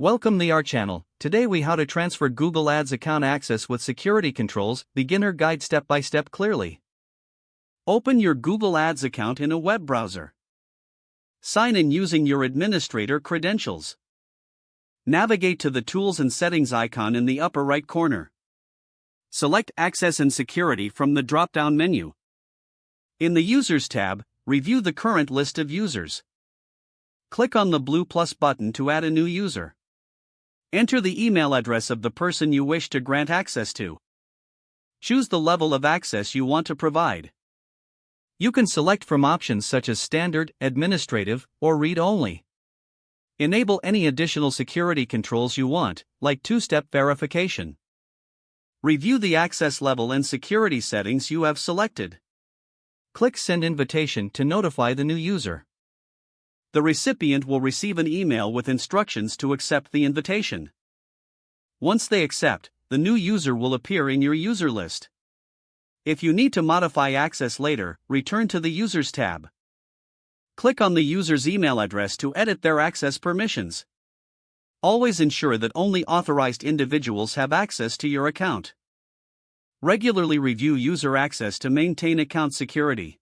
Welcome to our channel. Today we how to transfer Google Ads account access with security controls, beginner guide step by step clearly. Open your Google Ads account in a web browser. Sign in using your administrator credentials. Navigate to the Tools and Settings icon in the upper right corner. Select Access and Security from the drop-down menu. In the Users tab, review the current list of users. Click on the blue plus button to add a new user. Enter the email address of the person you wish to grant access to. Choose the level of access you want to provide. You can select from options such as Standard, Administrative, or Read-Only. Enable any additional security controls you want, like two-step verification. Review the access level and security settings you have selected. Click Send Invitation to notify the new user. The recipient will receive an email with instructions to accept the invitation. Once they accept, the new user will appear in your user list. If you need to modify access later, return to the Users tab. Click on the user's email address to edit their access permissions. Always ensure that only authorized individuals have access to your account. Regularly review user access to maintain account security.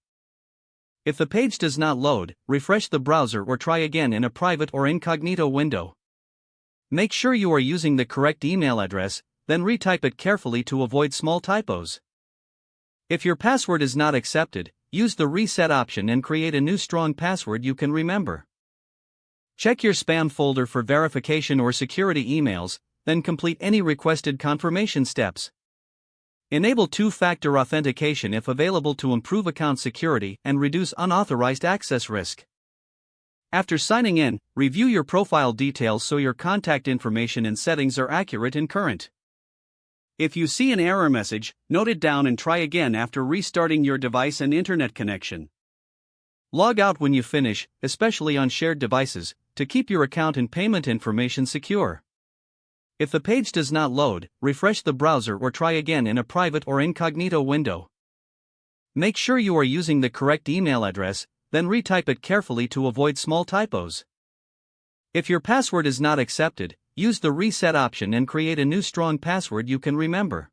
If the page does not load, refresh the browser or try again in a private or incognito window. Make sure you are using the correct email address, then retype it carefully to avoid small typos. If your password is not accepted, use the reset option and create a new strong password you can remember. Check your spam folder for verification or security emails, then complete any requested confirmation steps. Enable two-factor authentication if available to improve account security and reduce unauthorized access risk. After signing in, review your profile details so your contact information and settings are accurate and current. If you see an error message, note it down and try again after restarting your device and internet connection. Log out when you finish, especially on shared devices, to keep your account and payment information secure. If the page does not load, refresh the browser or try again in a private or incognito window. Make sure you are using the correct email address, then retype it carefully to avoid small typos. If your password is not accepted, use the reset option and create a new strong password you can remember.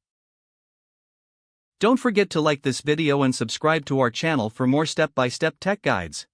Don't forget to like this video and subscribe to our channel for more step-by-step tech guides.